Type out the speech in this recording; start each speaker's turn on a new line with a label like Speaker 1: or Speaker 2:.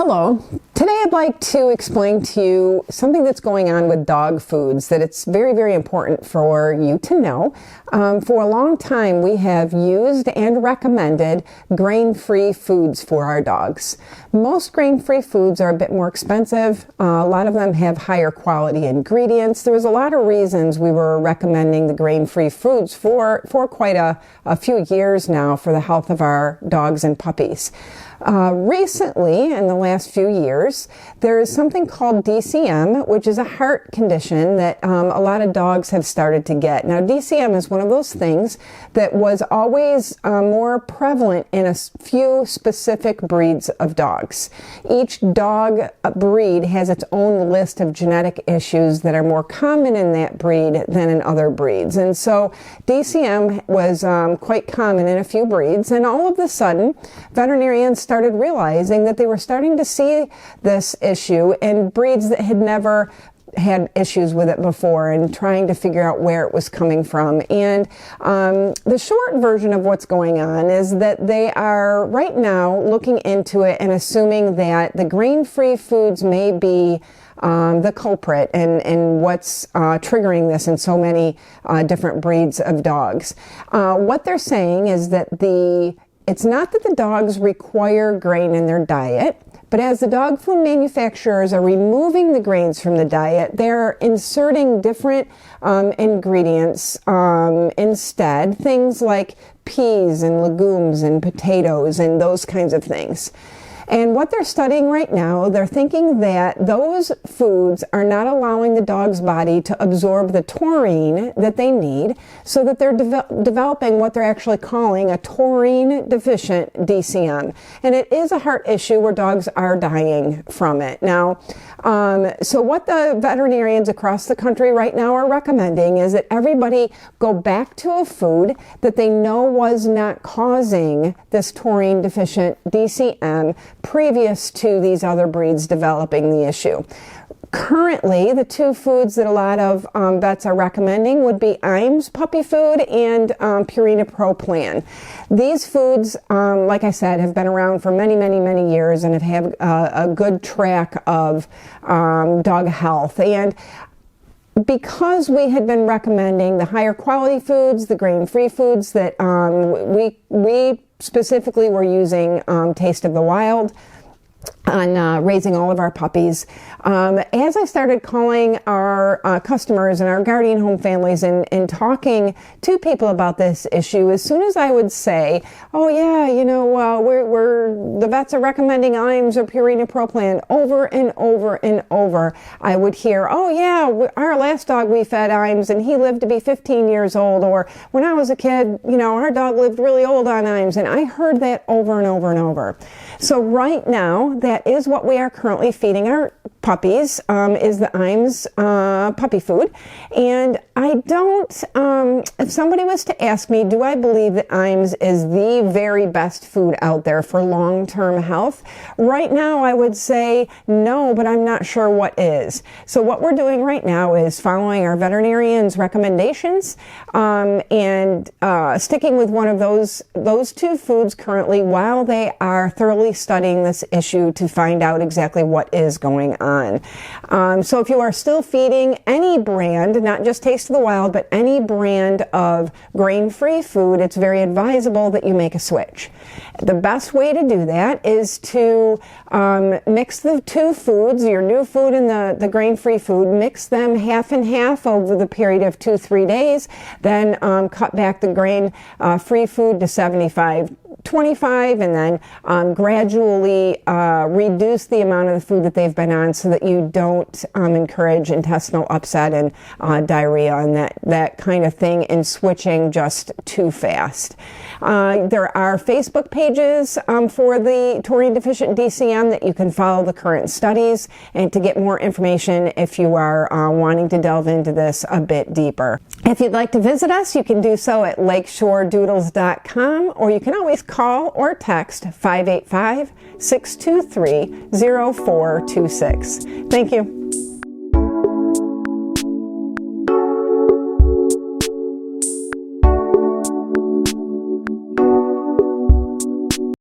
Speaker 1: Hello. Today I'd like to explain to you something that's going on with dog foods that it's very, very important for you to know. For a long time we have used and recommended grain-free foods for our dogs. Most grain-free foods are a bit more expensive. A lot of them have higher quality ingredients. There was a lot of reasons we were recommending the grain-free foods for quite a few years now for the health of our dogs and puppies. Recently, in the last few years, there is something called DCM, which is a heart condition that a lot of dogs have started to get. Now, DCM is one of those things that was always more prevalent in a few specific breeds of dogs. Each dog breed has its own list of genetic issues that are more common in that breed than in other breeds. And so DCM was quite common in a few breeds, and all of a sudden, veterinarians started realizing that they were starting to see this issue in breeds that had never had issues with it before, and trying to figure out where it was coming from. And the short version of what's going on is that they are right now looking into it and assuming that the grain-free foods may be the culprit and what's triggering this in so many different breeds of dogs. What they're saying is that it's not that the dogs require grain in their diet, but as the dog food manufacturers are removing the grains from the diet, they're inserting different ingredients instead, things like peas and legumes and potatoes and those kinds of things. And what they're studying right now, they're thinking that those foods are not allowing the dog's body to absorb the taurine that they need, so that they're developing what they're actually calling a taurine deficient DCM. And it is a heart issue where dogs are dying from it. Now, so what the veterinarians across the country right now are recommending is that everybody go back to a food that they know was not causing this taurine deficient DCM previous to these other breeds developing the issue. Currently, the two foods that a lot of vets are recommending would be Iams puppy food and Purina Pro Plan. These foods, like I said, have been around for many, many, many years and have had a good track of dog health. And because we had been recommending the higher quality foods, the grain-free foods that we specifically were using Taste of the Wild on raising all of our puppies. As I started calling our customers and our guardian home families and talking to people about this issue, as soon as I would say, oh yeah, you know, the vets are recommending Iams or Purina Pro Plan over and over and over, I would hear, oh yeah, our last dog we fed Iams and he lived to be 15 years old, or when I was a kid, you know, our dog lived really old on Iams, and I heard that over and over and over. So right now, that is what we are currently feeding our puppies, is the Iams puppy food. And I don't, if somebody was to ask me, do I believe that Iams is the very best food out there for long-term health? Right now I would say no, but I'm not sure what is. So what we're doing right now is following our veterinarian's recommendations and sticking with one of those two foods currently while they are thoroughly studying this issue to find out exactly what is going on. So if you are still feeding any brand, not just Taste of the Wild, but any brand of grain-free food, it's very advisable that you make a switch. The best way to do that is to mix the two foods, your new food and the grain-free food, mix them half and half over the period of 2-3 days, then cut back the grain-free food to 75-25, and then gradually reduce the amount of the food that they've been on so that you don't encourage intestinal upset and diarrhea and that kind of thing in switching just too fast. There are Facebook pages for the taurine deficient DCM that you can follow the current studies and to get more information if you are wanting to delve into this a bit deeper. If you'd like to visit us, you can do so at lakeshoredoodles.com, or you can always call or text 585-623-0426. Thank you.